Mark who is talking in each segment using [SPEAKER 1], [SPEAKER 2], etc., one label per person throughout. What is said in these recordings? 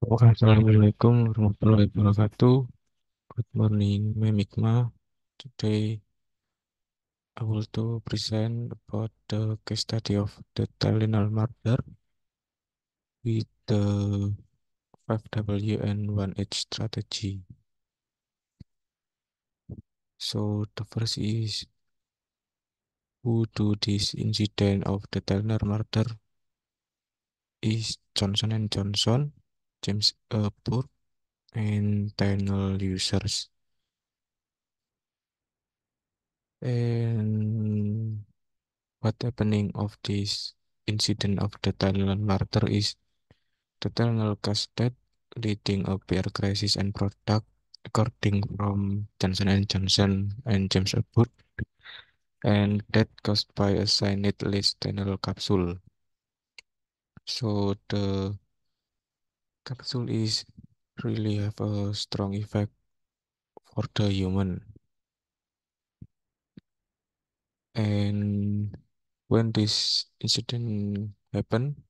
[SPEAKER 1] Assalamualaikum warahmatullahi wabarakatuh. Good morning, Ma'am Ikma. Today I will to present about the case study of the Tallinal murder with the 5W and 1H strategy. So the first is who do this incident of the Tallinal murder is Johnson and Johnson, James Burke, and Tunnel users. And what happening of this incident of the Thailand murder is the Thailand casted leading a bear crisis and product according from Johnson and Johnson and James Abbott and that caused by a cyanide laced tunnel capsule. So the capsule is really have a strong effect for the human. And when this incident happened,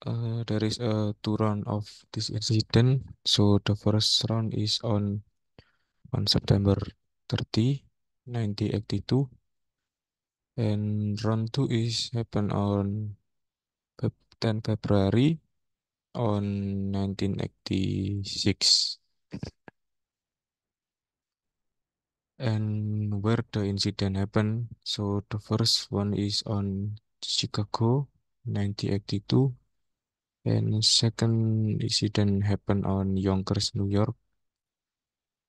[SPEAKER 1] there is a two round of this incident. So the first round is on September 30, 1982, and round two is happen on 10 February on 1986. And where the incident happened, so the first one is on Chicago, 1982, and second incident happened on Yonkers, New York,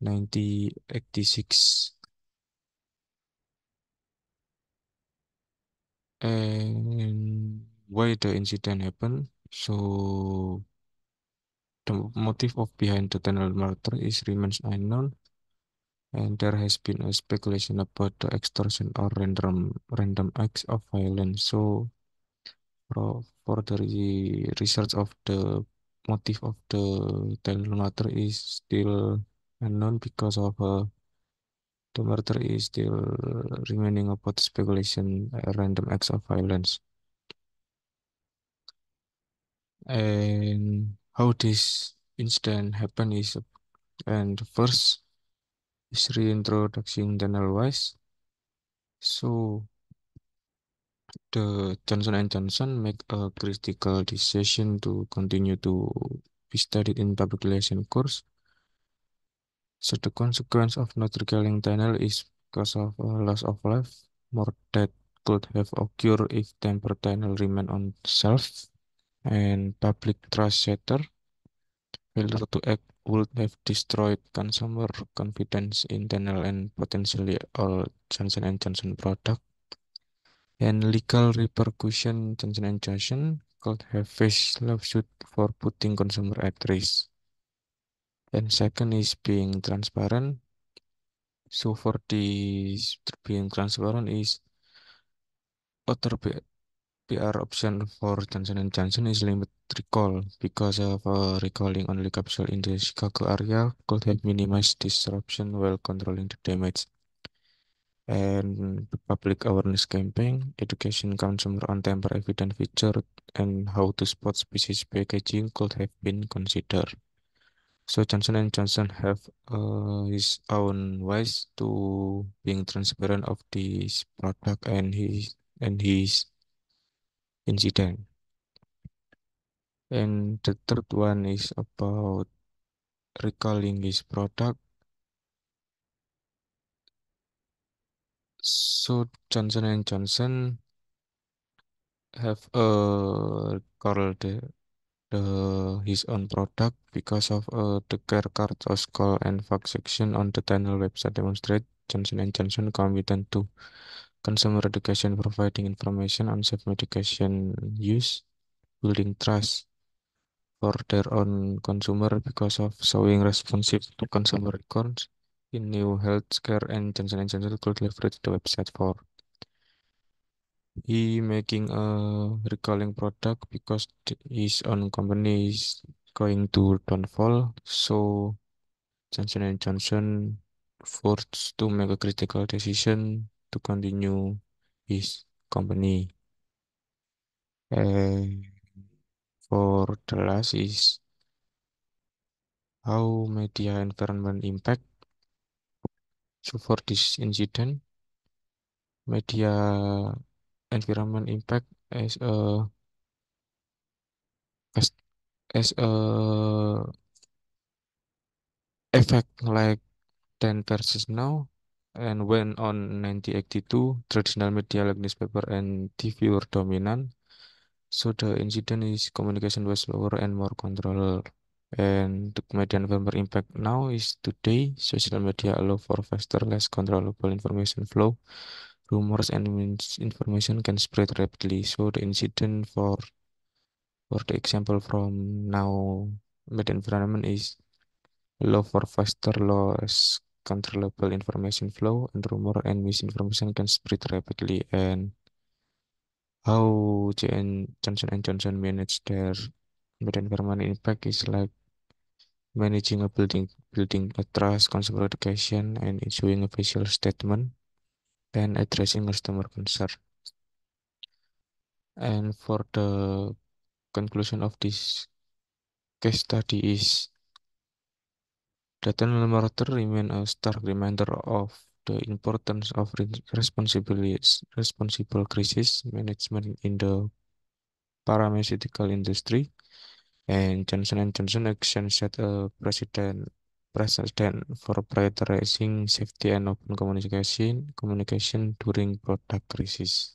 [SPEAKER 1] 1986. And why the incident happened? So the motive of behind the tunnel murder is remains unknown, and there has been a speculation about the extortion or random acts of violence. So for the research of the motive of the tunnel murder is still unknown because of the murder is still remaining about speculation, random acts of violence. And how this incident happened is, and first is reintroducing Daniel Wise. So the Johnson and Johnson make a critical decision to continue to be studied in public relation course. So the consequence of not recalling Daniel is because of a loss of life, more that could have occurred if temper Daniel remain on shelf and public trust shattered. Failure to act would have destroyed consumer confidence in Daniel and potentially all Johnson and Johnson product. And legal repercussion, Johnson and Johnson could have faced lawsuit for putting consumer at risk. And second is being transparent. So for this being transparent is other PR option for Johnson and Johnson is limit recall because of recalling only capsule in the Chicago area could have minimized disruption while controlling the damage. And the public awareness campaign, education consumer on temper evident feature and how to spot species packaging could have been considered. So Johnson and Johnson have his own ways to being transparent of this product and his incident. And the third one is about recalling his product. So Johnson and Johnson have recalled his own product because of the care card call and fact section on the Tunnel website demonstrate Johnson and Johnson committed to consumer education, providing information on safe medication use, building trust for their own consumer because of showing responsive to consumer records in new healthcare, and Johnson and Johnson could leverage the website for he making a recalling product because his own company is going to downfall. So Johnson and Johnson forced to make a critical decision to continue his company. And for the last is how media environment impact. So for this incident, media environment impact as, as a effect like 10 versus now. And when on 1982, traditional media like newspaper and TV were dominant, so the incident is communication was slower and more controlled. And the media environment impact now is today, social media allow for faster, less controllable information flow. Rumors and misinformation can spread rapidly. So the incident for the example from now media environment is allow for faster, less controllable information flow, and rumor and misinformation can spread rapidly. And how Johnson and Johnson manage their media environment impact is like managing a building a trust, consumer education, and issuing a official statement, and addressing customer concern. And for the conclusion of this case study is data numerator remain a stark reminder of the importance of responsible crisis management in the pharmaceutical industry. And Johnson and Johnson action set a precedent for prioritizing safety and open communication during product crisis.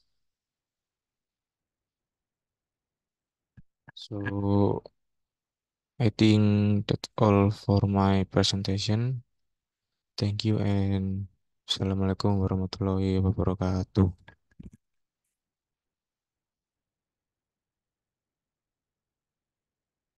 [SPEAKER 1] So I think that's all for my presentation. Thank you and Assalamualaikum warahmatullahi wabarakatuh.